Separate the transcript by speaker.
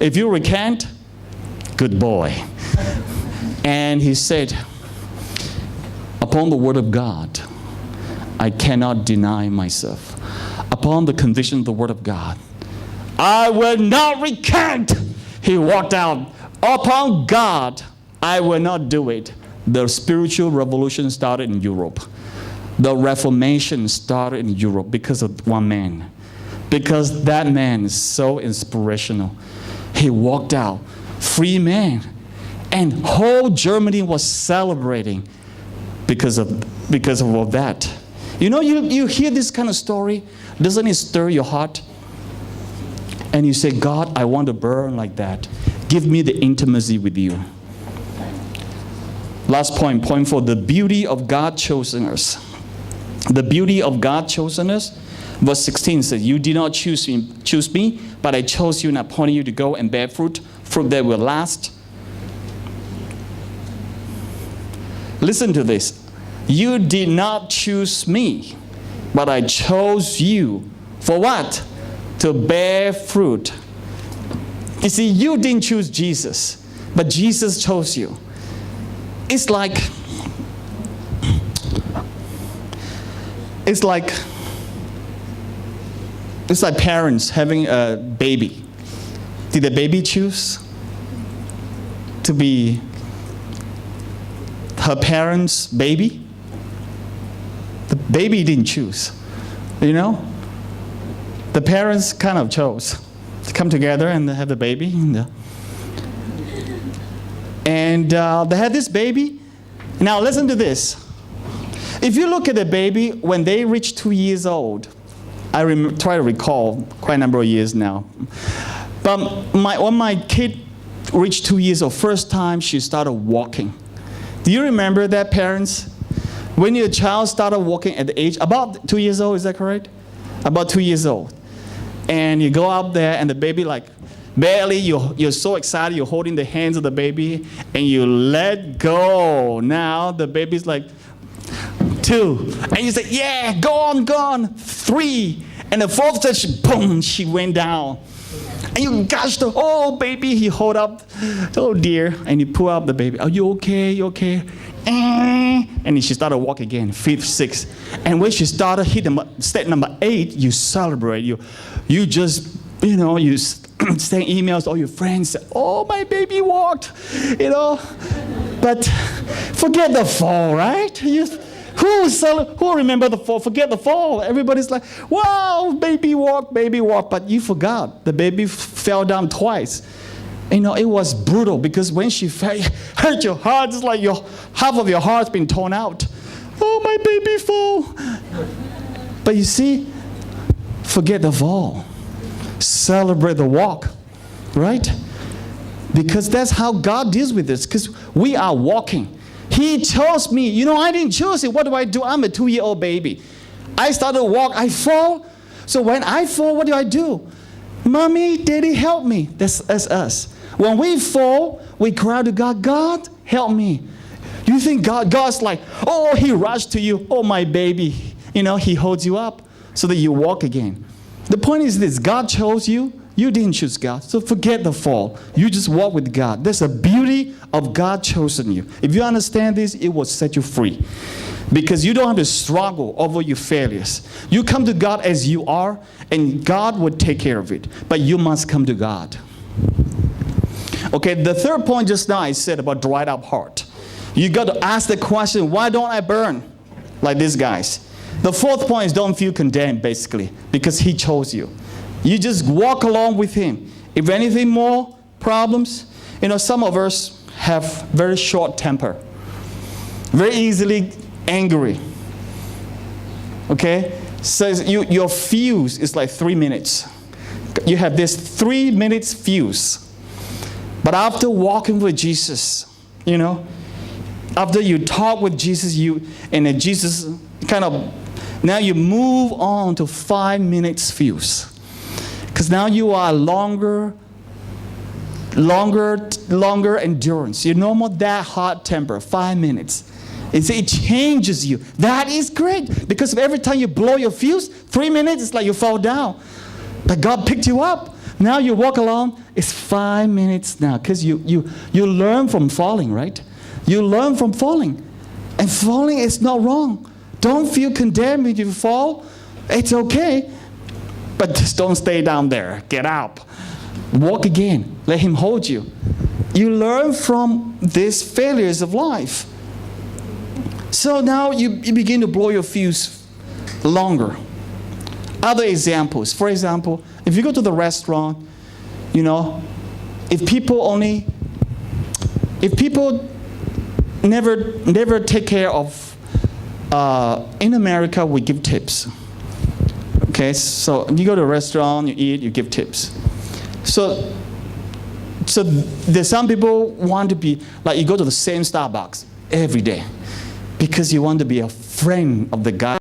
Speaker 1: If you recant, good boy. And he said, upon the word of God, I cannot deny myself. Upon the conviction of the word of God, I will not recant. He walked out. Upon God, I will not do it. The spiritual revolution started in Europe. The Reformation started in Europe because of one man. Because that man is so inspirational. He walked out, free man. And whole Germany was celebrating because of all that. You know, you hear this kind of story, doesn't it stir your heart? And you say, God, I want to burn like that. Give me the intimacy with you. Last point 4, the beauty of God chosen us. The beauty of God chosen us. Verse 16 says, you did not choose me, but I chose you and appointed you to go and bear fruit that will last. Listen to this. You did not choose me, but I chose you. For what? To bear fruit. You see, you didn't choose Jesus, but Jesus chose you. It's like parents having a baby. Did the baby choose to be her parents' baby? The baby didn't choose, you know? The parents kind of chose to come together and have the baby. And they had this baby. Now listen to this. If you look at the baby, when they reach 2 years old, I try to recall quite a number of years now. But when my kid reached 2 years old, first time she started walking. Do you remember that, parents? When your child started walking at the age, about 2 years old, is that correct? About 2 years old. And you go up there and the baby like, barely, you're so excited, you're holding the hands of the baby and you let go. Now the baby's like 2. And you say, yeah, go on. 3. And the 4th touch, boom, she went down. And you gosh, the whole baby, he hold up, oh dear. And you pull up the baby, are you okay, And she started walking again, 5th, 6th. And when she started hit step number 8, you celebrate. You just, you send emails to all your friends, oh, my baby walked, But forget the fall, right? Who remember the fall? Forget the fall. Everybody's like, wow, baby walk. But you forgot. The baby fell down twice. It was brutal because when she fell, it hurt your heart. It's like half of your heart's been torn out. Oh, my baby fall. But you see, forget the fall. Celebrate the walk, right? Because that's how God deals with this. Because we are walking. He chose me. I didn't choose it. What do? I'm a 2-year-old baby. I started to walk. I fall. So when I fall, what do? Mommy, Daddy, help me. That's us. When we fall, we cry out to God, God, help me. You think God's like, oh, he rushed to you. Oh, my baby. He holds you up so that you walk again. The point is this. God chose you. You didn't choose God. So forget the fall. You just walk with God. There's a beauty of God chosen you. If you understand this, it will set you free. Because you don't have to struggle over your failures. You come to God as you are, and God will take care of it. But you must come to God. Okay, the third point just now I said about dried up heart. You got to ask the question, why don't I burn like these guys? The 4th point is don't feel condemned, basically, because he chose you. You just walk along with him. If anything more problems, some of us have very short temper, very easily angry. Okay? So your fuse is like 3 minutes. You have this 3 minutes fuse. But after walking with Jesus, after you talk with Jesus, and Jesus now you move on to 5 minutes fuse. Because now you are longer endurance. You're no more that hot temper, 5 minutes. It changes you. That is great. Because every time you blow your fuse, 3 minutes, it's like you fall down. But God picked you up. Now you walk along, it's 5 minutes now, because you learn from falling, right? You learn from falling. And falling is not wrong. Don't feel condemned if you fall. It's okay. But just don't stay down there. Get up. Walk again. Let him hold you. You learn from these failures of life. So now you begin to blow your fuse longer. Other examples. For example, if you go to the restaurant, if people never take care of, in America, we give tips. Okay, so if you go to a restaurant, you eat, you give tips. So there's some people want to be, like you go to the same Starbucks every day because you want to be a friend of the guy